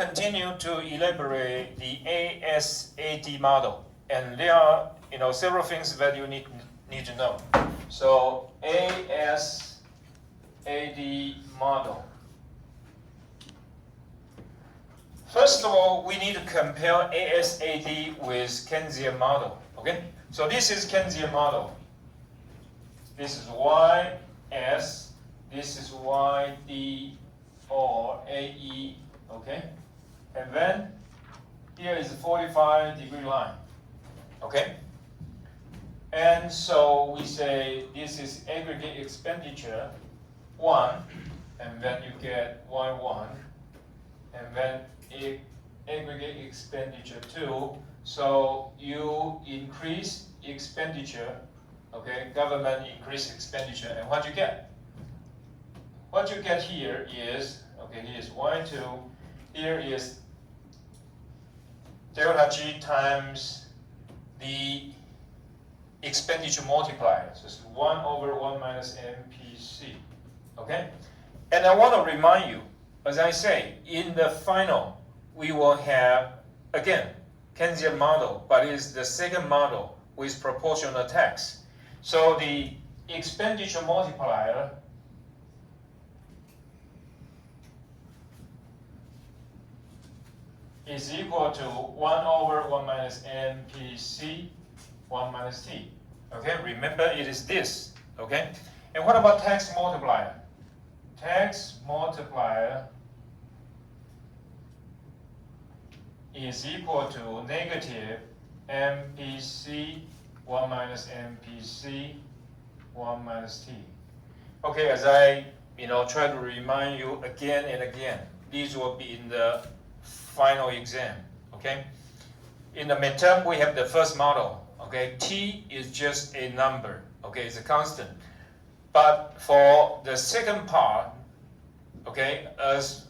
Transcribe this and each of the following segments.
Continue to elaborate the A-YDY model, and there are several things that you need to know. So A-YDY model. First of all, we need to compare A-YDY with Keynesian model. Okay, so this is Keynesian model. This is YS. This is YD or AE. Okay. And then here is a 45-degree line, okay? And so we say this is aggregate expenditure 1, and then you get Y1, and then aggregate expenditure 2. So you increase expenditure, okay? Government increase expenditure, and what you get? What you get here is, okay, here's Y2, here is delta G times the expenditure multiplier. So it's 1 over 1 minus MPC. Okay? And I want to remind you, as I say, in the final, we will have, again, Keynesian model, but it's the second model with proportional tax. So the expenditure multiplier is equal to 1 over 1 minus MPC, 1 minus T. Okay, remember it is this. Okay, and what about tax multiplier? Tax multiplier is equal to negative MPC, 1 minus MPC, 1 minus T. Okay, as I try to remind you again and again, these will be in the final exam, okay? In the midterm, we have the first model, okay? T is just a number, okay? It's a constant. But for the second part, okay, as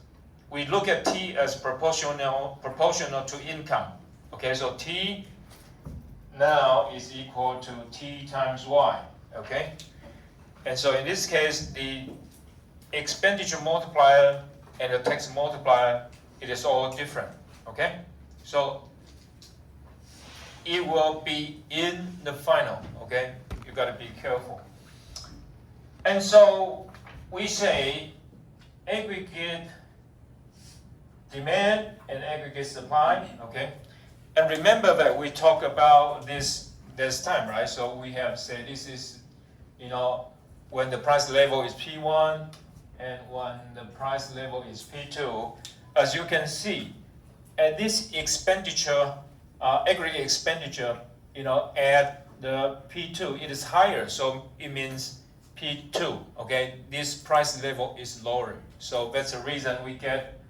we look at T as proportional to income, okay? So T now is equal to T times Y, okay? And so in this case, the expenditure multiplier and the tax multiplier, it is all different, okay? So it will be in the final, okay? You got to be careful. And so we say aggregate demand and aggregate supply, okay? And remember that we talk about this time, right? So we have said this is, when the price level is P1 and when the price level is P2. As you can see, at this expenditure, aggregate expenditure, at the P2, it is higher, so it means P2, okay? This price level is lower. So that's the reason we get,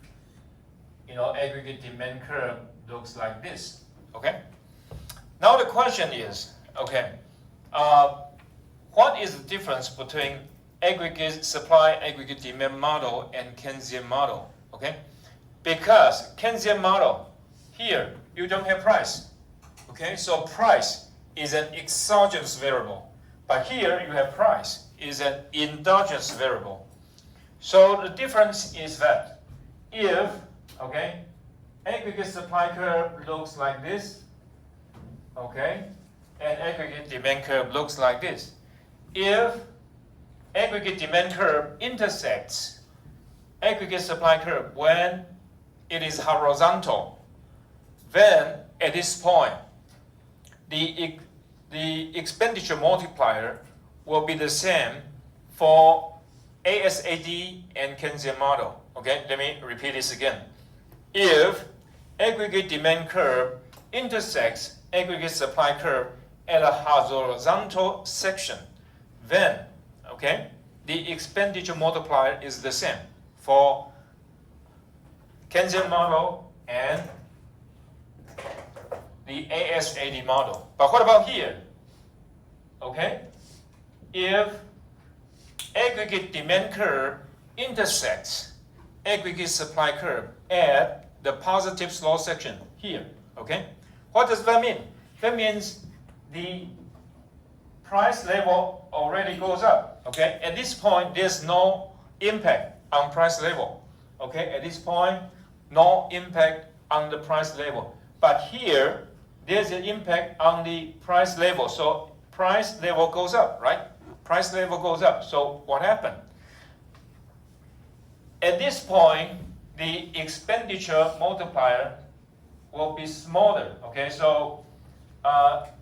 aggregate demand curve looks like this, okay? Now the question is, okay, what is the difference between aggregate supply, aggregate demand model and Keynesian model, okay? Because Keynesian model, here, you don't have price. Okay, so price is an exogenous variable. But here you have price is an endogenous variable. So the difference is that if, okay, aggregate supply curve looks like this, okay, and aggregate demand curve looks like this. If aggregate demand curve intersects aggregate supply curve when it is horizontal, then at this point, the expenditure multiplier will be the same for A-YDY and Keynesian model. Okay, let me repeat this again. If aggregate demand curve intersects aggregate supply curve at a horizontal section, then, okay, the expenditure multiplier is the same for Keynesian model and the A-YDY model. But what about here? Okay, if aggregate demand curve intersects aggregate supply curve at the positive slope section here, okay? What does that mean? That means the price level already goes up, okay? At this point, there's no impact on price level, okay? At this point, no impact on the price level. But here, there's an impact on the price level. So price level goes up, right? Price level goes up. So what happened? At this point, the expenditure multiplier will be smaller. Okay, so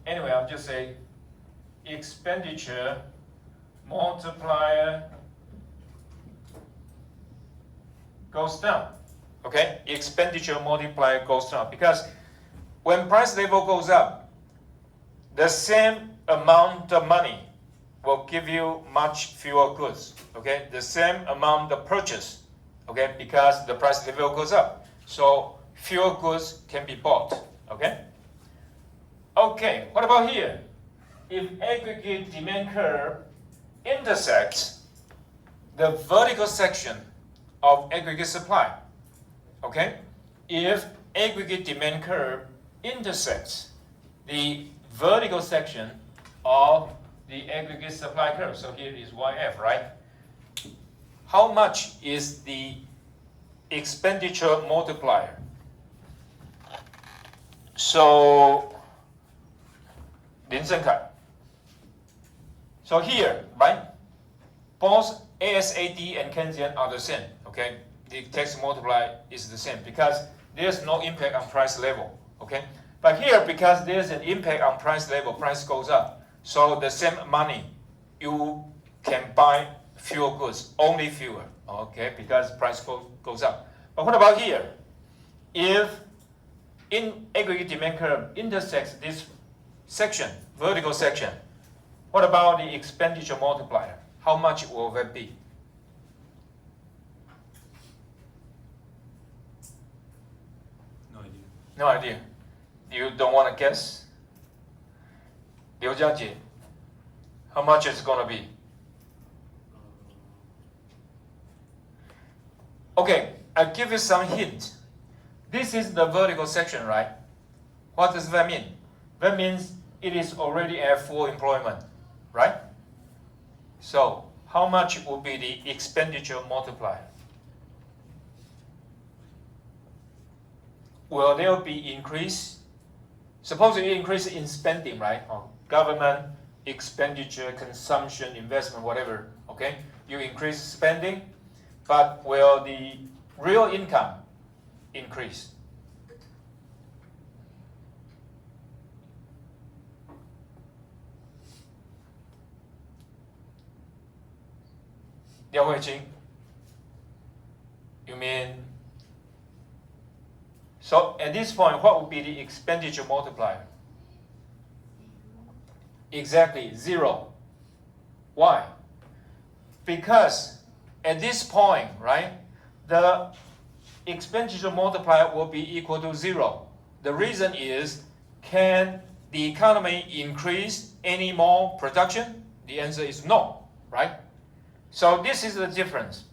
anyway, I'll just say expenditure multiplier goes down. Okay, expenditure multiplier goes down because when price level goes up, the same amount of money will give you much fewer goods. Okay, the same amount of purchase. Okay, because the price level goes up, so fewer goods can be bought. Okay. Okay. What about here? If aggregate demand curve intersects the vertical section of aggregate supply. Okay? If aggregate demand curve intersects the vertical section of the aggregate supply curve, so here is YF, right? How much is the expenditure multiplier? So, Lin Zhengkai. So here, right? Both ASAD and Keynesian are the same. Okay, the tax multiplier is the same because there's no impact on price level. Okay, but here because there's an impact on price level, price goes up. So the same money, you can buy fewer goods, only fewer. Okay, because price goes up. But what about here? If in aggregate demand curve intersects this section, vertical section, what about the expenditure multiplier? How much will that be? No idea. No idea. You don't want to guess? Liu Jiajie, how much is it going to be? Okay, I'll give you some hint. This is the vertical section, right? What does that mean? That means it is already at full employment, right? So, how much will be the expenditure multiplier? Will there be increase? Suppose you increase in spending, right? Government, expenditure, consumption, investment, whatever, okay? You increase spending, but will the real income increase? Liao Huijing, you mean? So at this point, what would be the expenditure multiplier? Exactly, 0. Why? Because at this point, right, the expenditure multiplier will be equal to 0. The reason is, can the economy increase any more production? The answer is no, right? So this is the difference.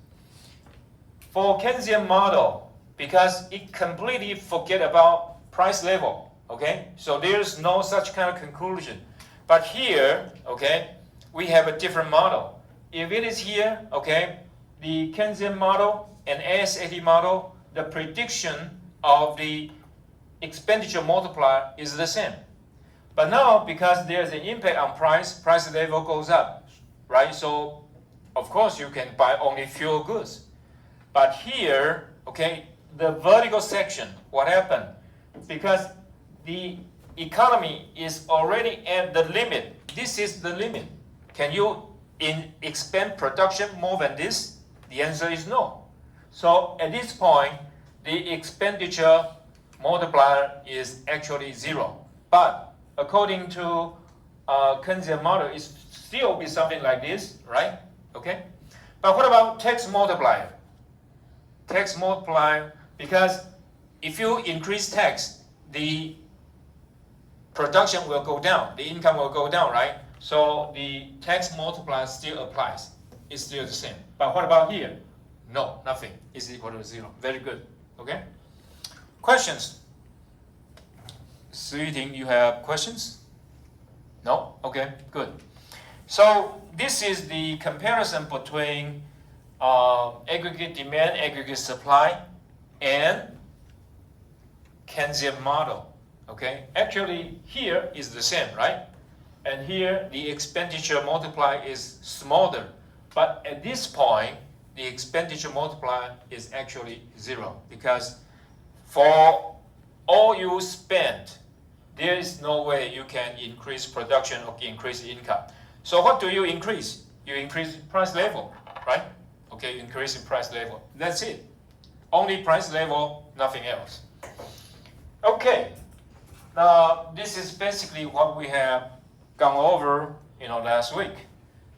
For Keynesian model, because it completely forget about price level, okay? So there's no such kind of conclusion. But here, okay, we have a different model. If it is here, okay, the Keynesian model and ASAT model, the prediction of the expenditure multiplier is the same. But now, because there's an impact on price level goes up, right? So, of course, you can buy only fewer goods. But here, okay, the vertical section, what happened? Because the economy is already at the limit. This is the limit. Can you expand production more than this? The answer is no. So at this point, the expenditure multiplier is actually 0. But according to Keynesian model, it still be something like this, right? Okay. But what about tax multiplier? Tax multiplier, because if you increase tax, the production will go down, the income will go down, right? So the tax multiplier still applies. It's still the same. But what about here? No, nothing. It's equal to 0. Very good. Okay? Questions? Su Yiting, you have questions? No? Okay, good. So this is the comparison between aggregate demand, aggregate supply, and Keynesian model. Okay, actually here is the same, right? And here the expenditure multiplier is smaller, but at this point the expenditure multiplier is actually 0 because for all you spend, there is no way you can increase production or increase income. So what do you increase? You increase price level, right? Okay, you increase the price level. That's it. Only price level, nothing else. Okay, now this is basically what we have gone over, last week.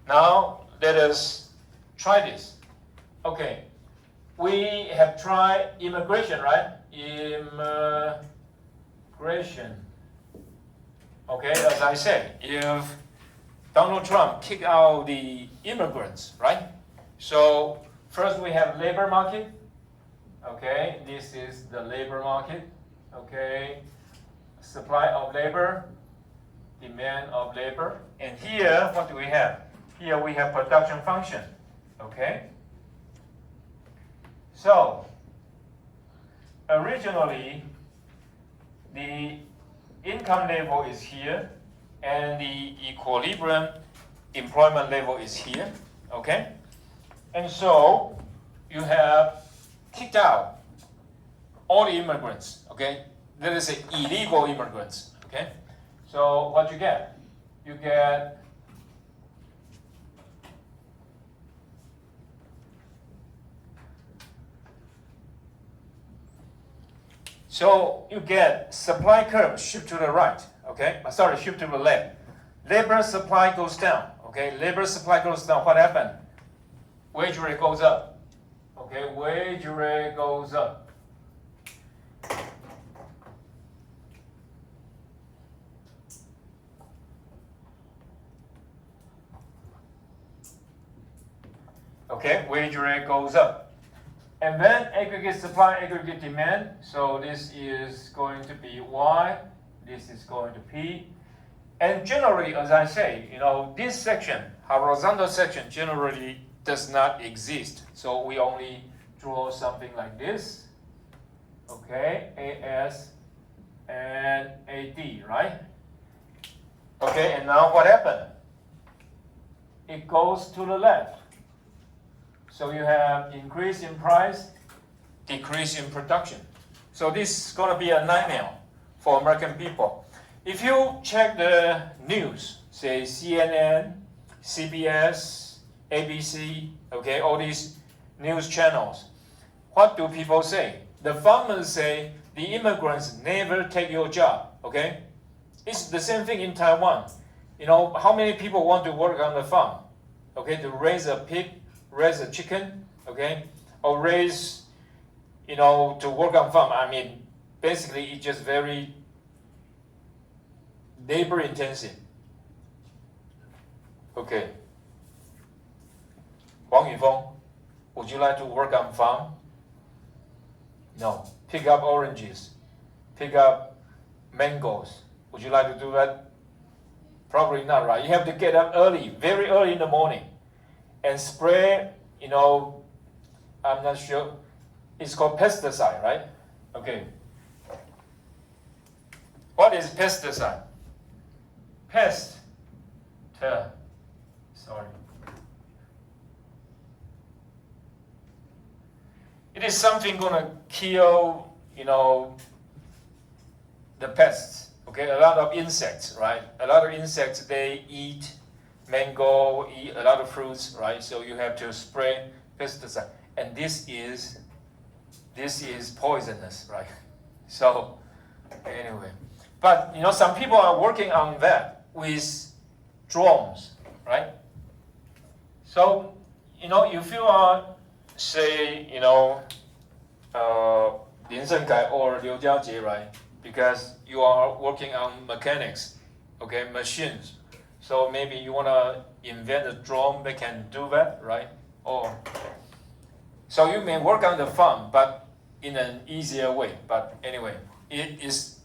Now let us try this. Okay, we have tried immigration, right? Immigration. Okay, as I said, if Donald Trump kicked out the immigrants, right? So first we have labor market. Okay, this is the labor market. Okay, supply of labor, demand of labor. And here, what do we have? Here we have production function. Okay. So originally, the income level is here, and the equilibrium employment level is here. Okay. And so you have kicked out all the immigrants, okay? That is illegal immigrants, okay? So what you get? You get supply curve shift to the right, okay? Sorry, shift to the left. Labor supply goes down, okay? Labor supply goes down, what happened? Wage rate goes up. Okay, wage rate goes up. Okay, wage rate goes up. And then aggregate supply, aggregate demand. So this is going to be Y, this is going to P. And generally, as I say, this section, horizontal section, generally does not exist. So we only draw something like this. Okay, AS and AD, right? Okay, and now what happened? It goes to the left. So you have increase in price, decrease in production. So this is going to be a nightmare for American people. If you check the news, say CNN, CBS, ABC, okay, all these news channels, what do people say? The farmers say the immigrants never take your job, okay? It's the same thing in Taiwan. How many people want to work on the farm? Okay, to raise a pig, raise a chicken, okay? Or raise, to work on farm. I mean, basically it's just very labor intensive. Okay. Wang Yufeng, would you like to work on farm? No. Pick up oranges. Pick up mangoes. Would you like to do that? Probably not, right? You have to get up early, very early in the morning, and spray, I'm not sure. It's called pesticide, right? Okay. What is pesticide? Sorry. It is something gonna kill, the pests. Okay, a lot of insects, right? A lot of insects, they eat mango, eat a lot of fruits, right? So you have to spray pesticide, and this is poisonous, right? So anyway, but some people are working on that with drones, right? So if you are, say, Lin Shengkai or Liu Jiajie, right? Because you are working on mechanics, okay, machines. So maybe you want to invent a drone that can do that, right? So you may work on the farm, but in an easier way. But anyway, it is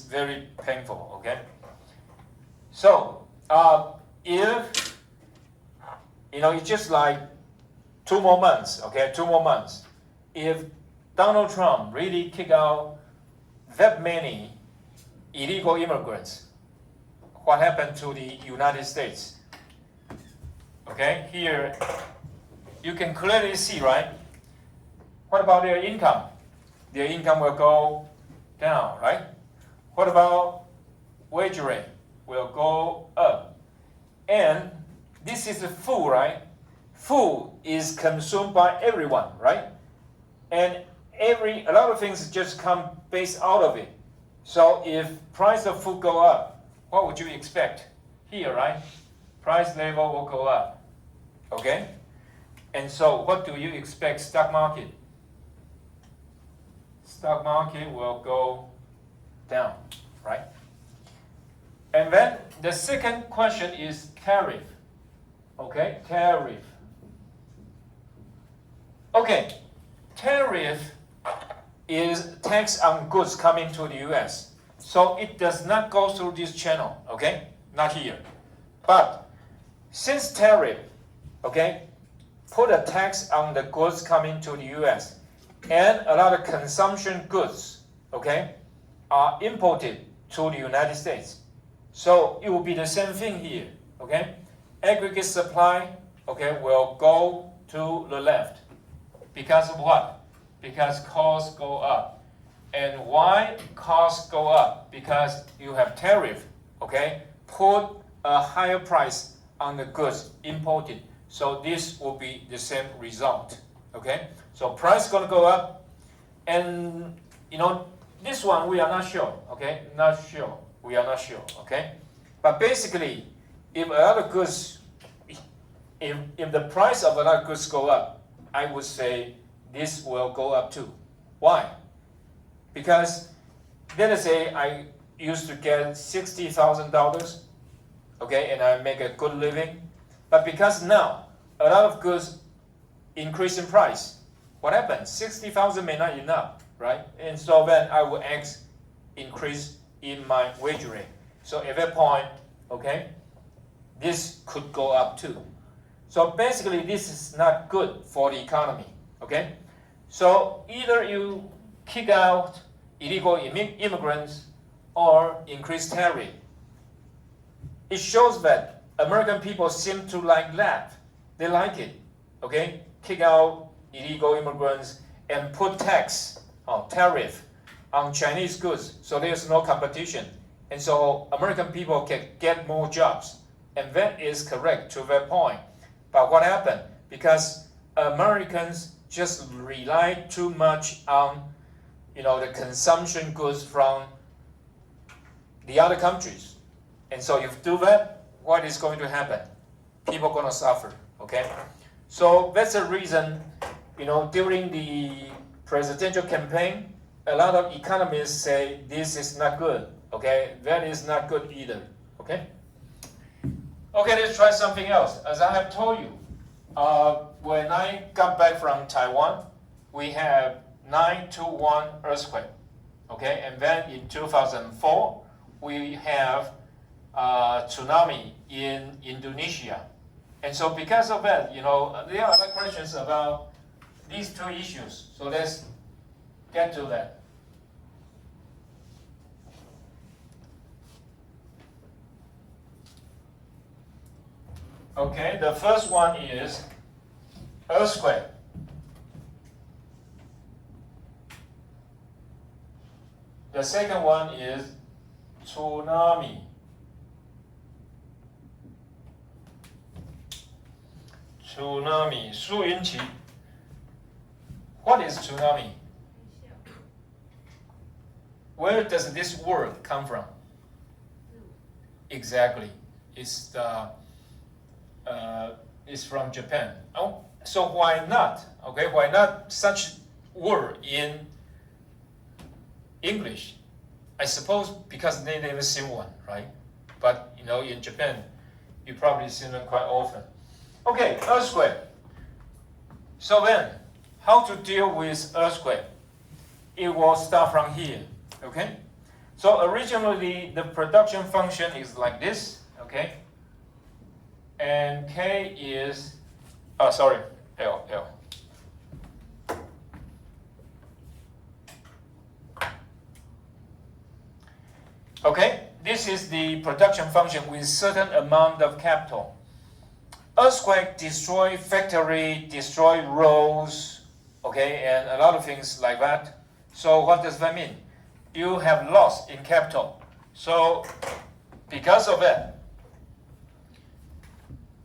very painful, okay? So if it's just like 2 more months, okay? 2 more months. If Donald Trump really kick out that many illegal immigrants, what happened to the United States? Okay, here you can clearly see, right? What about their income? Their income will go down, right? What about wage rate? Will go up. And this is the food, right? Food is consumed by everyone, right? And a lot of things just come based out of it. So if price of food go up, what would you expect? Here, right? Price level will go up. Okay? And so what do you expect stock market? Stock market will go down, right? And then the second question is tariff. Okay, tariff. Okay, tariff is tax on goods coming to the US. So it does not go through this channel, okay? Not here. But since tariff, okay, put a tax on the goods coming to the US, and a lot of consumption goods, okay, are imported to the United States. So it will be the same thing here, okay? Aggregate supply, okay, will go to the left. Because of what? Because costs go up. And why costs go up? Because you have tariff, okay? Put a higher price on the goods imported. So this will be the same result, okay? So price is going to go up. And, this one we are not sure, okay? Not sure. We are not sure, okay? But basically, if other goods, if the price of other goods go up, I would say this will go up too. Why? Because let us say I used to get $60,000, okay, and I make a good living. But because now a lot of goods increase in price, what happens? 60,000 may not enough, right? And so then I will increase in my wage rate. So at that point, okay, this could go up too. So basically, this is not good for the economy, okay? So either you kick out illegal immigrants or increase tariff. It shows that American people seem to like that. They like it, okay? Kick out illegal immigrants and put tariff on Chinese goods, so there's no competition. And so American people can get more jobs. And that is correct to that point. But what happened? Because Americans just rely too much on, the consumption goods from the other countries. And so if you do that, what is going to happen? People are going to suffer, okay? So that's the reason, during the presidential campaign, a lot of economists say this is not good, okay? That is not good either, okay? Okay, let's try something else. As I have told you, when I got back from Taiwan, we have 9/21 earthquake, okay? And then in 2004, we have tsunami in Indonesia. And so because of that, there are other questions about these two issues. So let's get to that. Okay, the first one is earthquake. The second one is tsunami. Tsunami. 苏云奇. What is tsunami? Where does this word come from? Exactly. It's from Japan. Oh, so why not? Okay, why not such word in English? I suppose because they never seen one, right? But in Japan, you probably see them quite often. Okay, earthquake. So then, how to deal with earthquake? It will start from here, okay? So originally, the production function is like this, okay? And K is, L. Okay, this is the production function with certain amount of capital. Earthquake destroy factory, destroy roads, okay, and a lot of things like that. So what does that mean? You have loss in capital. So because of that,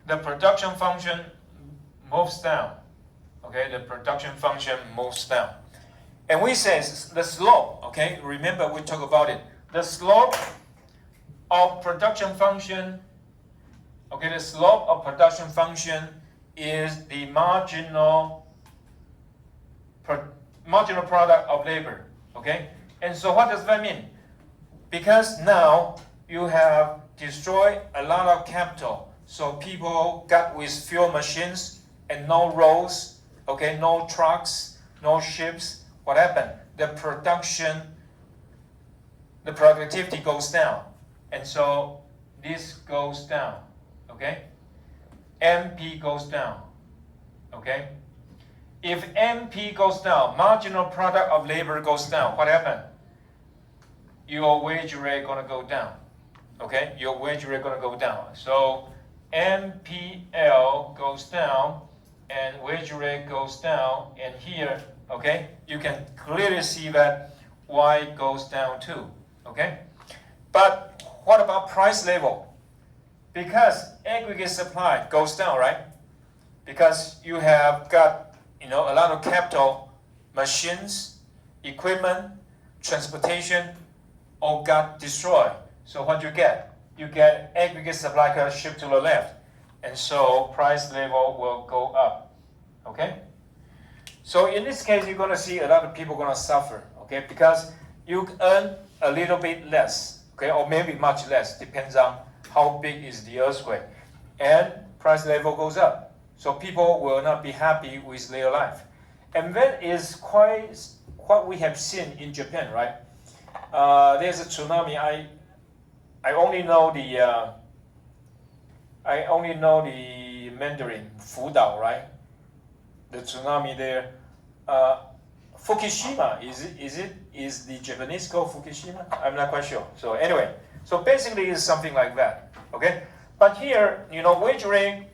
the production function moves down. Okay, the production function moves down. And we say the slope, okay, remember we talked about it. The slope of production function, okay, the slope of production function is the marginal product of labor, okay? And so what does that mean? Because now you have destroyed a lot of capital, so people got with fewer machines and no roads, okay, no trucks, no ships. What happened? The productivity goes down, and so this goes down, okay? MP goes down, okay? If MP goes down, marginal product of labor goes down, what happened? Your wage rate gonna go down, okay? Your wage rate gonna go down. So MPL goes down, and wage rate goes down, and here, okay, you can clearly see that Y goes down too, okay? But what about price level? Because aggregate supply goes down, right? Because you have got, a lot of capital, machines, equipment, transportation, all got destroyed. So what you get? You get aggregate supply curve shift to the left, and so price level will go up, okay? So in this case, you're gonna see a lot of people gonna suffer, okay? Because you earn a little bit less, okay, or maybe much less, depends on how big is the earthquake, and price level goes up. So people will not be happy with their life. And that is quite what we have seen in Japan, right? There's a tsunami. I only know the Mandarin, Fudao, right? The tsunami there. Fukushima, is the Japanese called Fukushima? I'm not quite sure. So anyway, so basically it's something like that, okay? But here, wage rate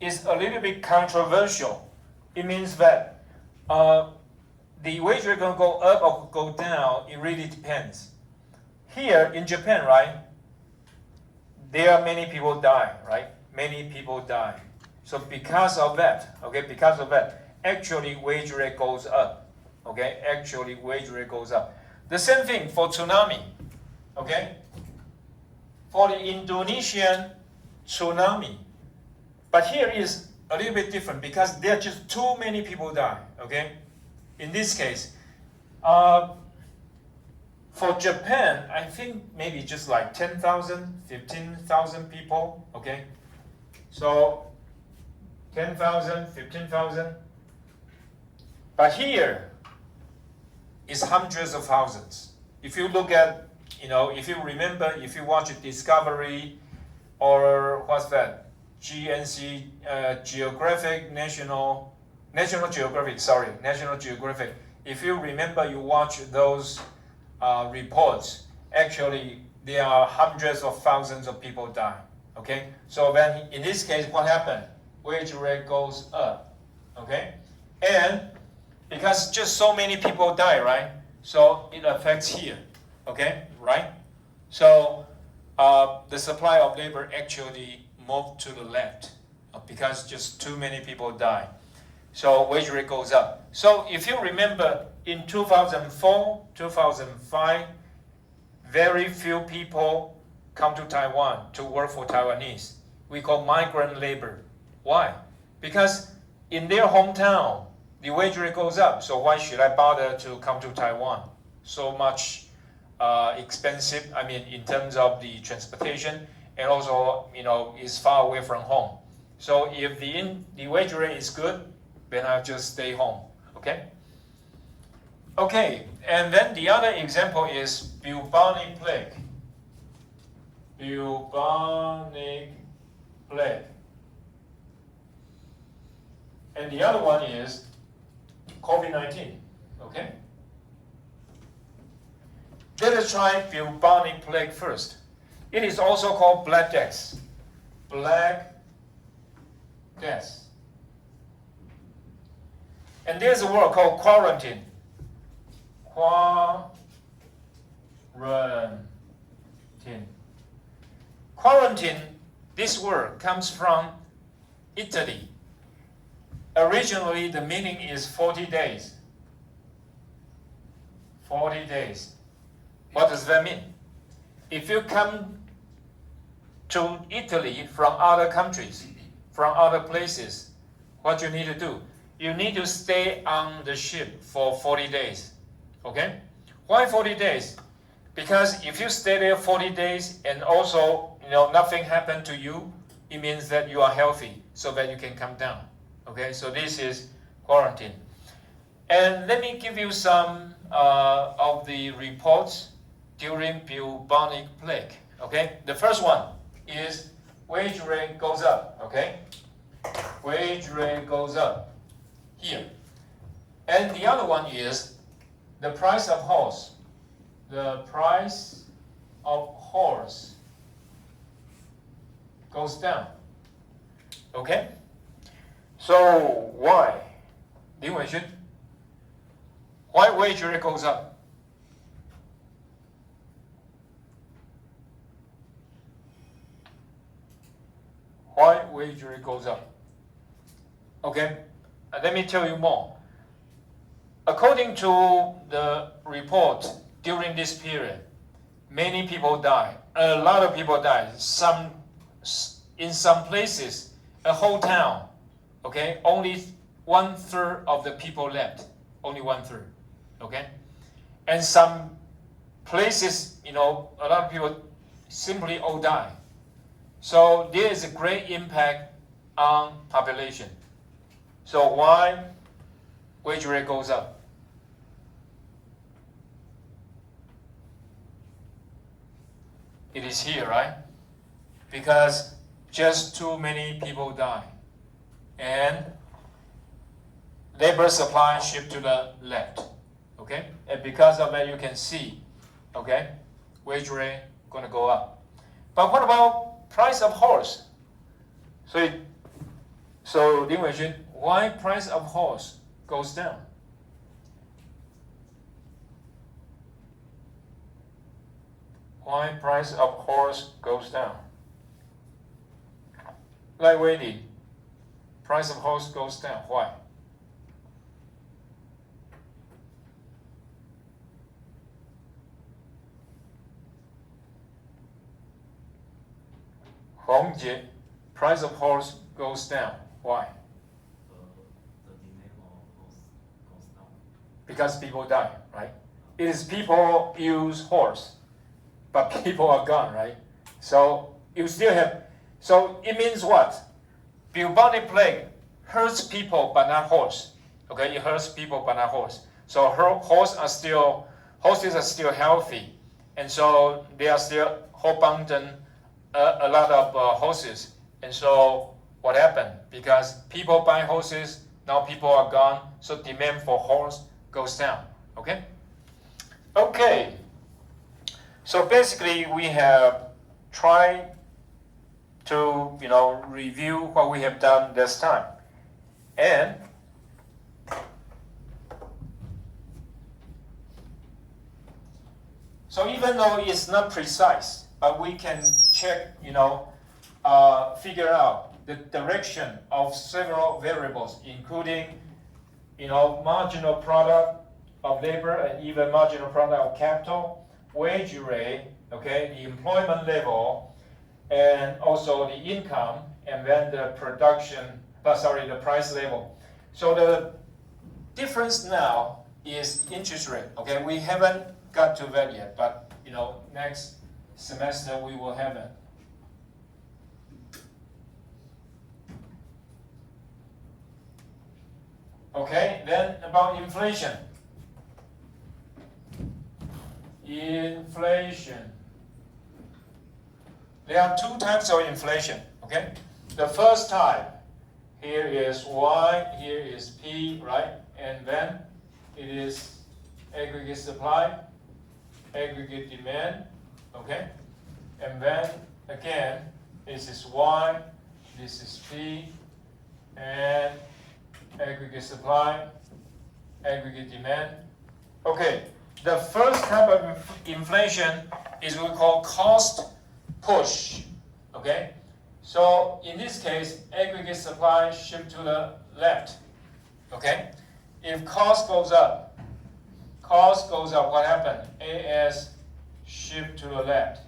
is a little bit controversial. It means that the wage rate gonna go up or go down, it really depends. Here in Japan, right, there are many people die, right? Many people die. So because of that, actually wage rate goes up, okay? Actually wage rate goes up. The same thing for tsunami, okay? For the Indonesian tsunami, but here is a little bit different because there are just too many people die, okay? In this case, for Japan, I think maybe just like 10,000, 15,000 people, okay? So 10,000, 15,000. But here is hundreds of thousands. If you look at, if you remember, if you watch Discovery or what's that? GNC, National Geographic. If you remember, you watch those reports. Actually, there are hundreds of thousands of people die. Okay, so then in this case, what happened? Wage rate goes up. Okay, and because just so many people die, right? So it affects here. Okay, right? So the supply of labor actually moved to the left because just too many people die. So wage rate goes up. So if you remember in 2004, 2005, very few people come to Taiwan to work for Taiwanese. We call migrant labor. Why? Because in their hometown, the wage rate goes up. So why should I bother to come to Taiwan? So much expensive, in terms of the transportation, and also, is far away from home. So if the wage rate is good, then I'll just stay home, okay? Okay, and then the other example is bubonic plague. Bubonic plague. And the other one is COVID-19, okay? let us try bubonic plague first. It is also called Black Death. Black Death. And there's a word called quarantine. Quarantine. Quarantine, this word comes from Italy. Originally, the meaning is 40 days. 40 days. What does that mean? If you come to Italy from other countries, from other places, what you need to do? You need to stay on the ship for 40 days. Okay? Why 40 days? Because if you stay there 40 days and also nothing happened to you, it means that you are healthy so that you can come down. Okay? So this is quarantine. And let me give you some of the reports during bubonic plague. Okay? The first one is wage rate goes up. Okay? Wage rate goes up here. And the other one is the price of horse. The price of horse goes down. Okay? So why? Li Wenxun, why wage rate goes up? Why wage rate goes up? Okay, let me tell you more. According to the report, during this period, many people die. A lot of people die. In some places, a whole town, okay, only 1/3 of the people left. Only 1/3, okay? And some places, a lot of people simply all die. So there is a great impact on population. So why wage rate goes up? It is here, right? Because just too many people die. And labor supply shift to the left. Okay? And because of that, you can see, okay, wage rate gonna go up. But what about price of horse? So Li Wenxun, why price of horse goes down? Why price of horse goes down? Like A-YDY, price of horse goes down. Why? Hongjie, price of horse goes down. Why? The demand of horse goes down. Because people die, right? It is people use horse, but people are gone, right? So you still have. So it means what? Bubonic plague hurts people but not horse. Okay, it hurts people but not horse. So horses are still healthy, and so they are still abundant. A lot of horses, and so what happened? Because people buy horses, now people are gone, so demand for horse goes down. Okay. Okay. So basically, we have tried to review what we have done this time, and so even though it's not precise, but we can check, figure out the direction of several variables, including, marginal product of labor and even marginal product of capital, wage rate, okay, the employment level, and also the income, and then the the price level. So the difference now is interest rate. Okay, we haven't got to that yet, but next semester we will have it. Okay, then about inflation. Inflation. There are two types of inflation, okay? The first type, here is Y, here is P, right? And then it is aggregate supply. aggregate demand, okay? And then again, this is Y, this is P, and aggregate supply, aggregate demand. Okay, the first type of inflation is what we call cost push, okay? So in this case, aggregate supply shift to the left, okay? If cost goes up, what happened? AS shift to the left.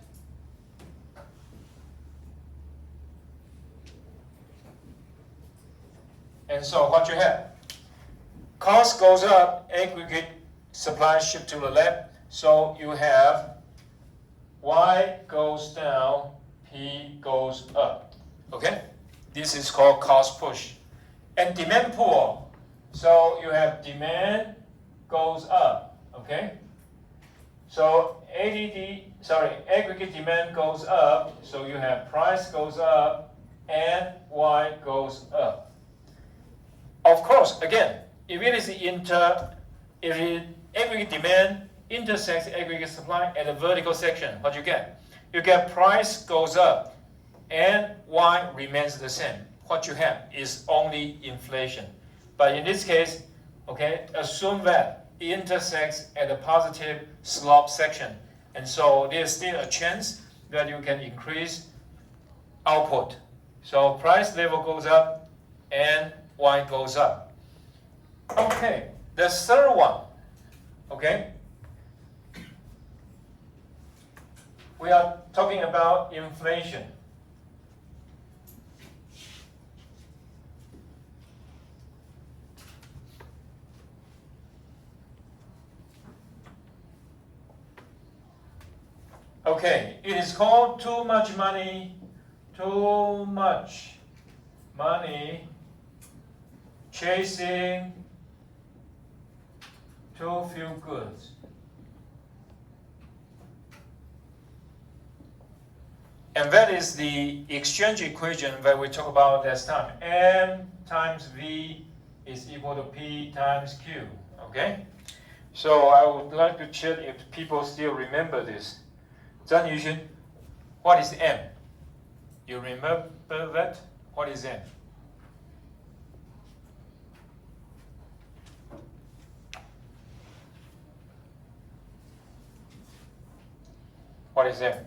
And so what you have? Cost goes up, aggregate supply shift to the left. So you have Y goes down, P goes up. Okay? This is called cost push. And demand pull. So you have demand goes up. Okay? So aggregate demand goes up. So you have price goes up and Y goes up. Of course, again, if it is aggregate demand intersects aggregate supply at a vertical section, what you get? You get price goes up and Y remains the same. What you have is only inflation. But in this case, okay, assume that it intersects at a positive slope section. And so there's still a chance that you can increase output. So price level goes up and Y goes up. Okay, the third one, okay? We are talking about inflation. Okay, it is called too much money chasing too few goods. And that is the exchange equation that we talked about last time. M times V is equal to P times Q, okay? So I would like to check if people still remember this. Zhang Yuxin, what is M? You remember that? What is M? What is M?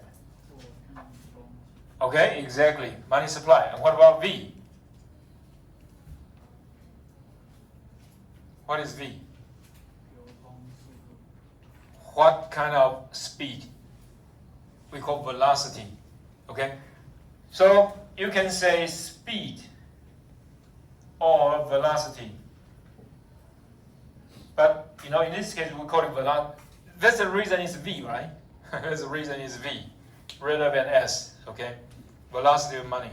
Okay, exactly. Money supply. And what about V? What is V? What kind of speed? We call velocity. Okay? So you can say speed or velocity. But in this case we call it velocity. That's the reason it's V, right? That's the reason it's V rather than S. Okay? Velocity of money.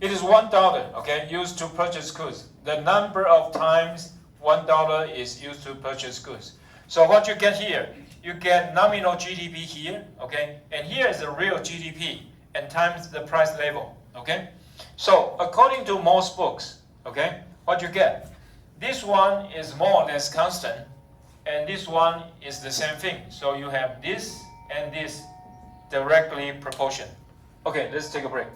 It is $1, okay, used to purchase goods. The number of times $1 is used to purchase goods. So what you get here, you get nominal GDP here, okay, and here is the real GDP and times the price level, okay. So according to most books, okay, what you get, this one is more or less constant, and this one is the same thing. So you have this and this directly proportion. Okay, let's take a break.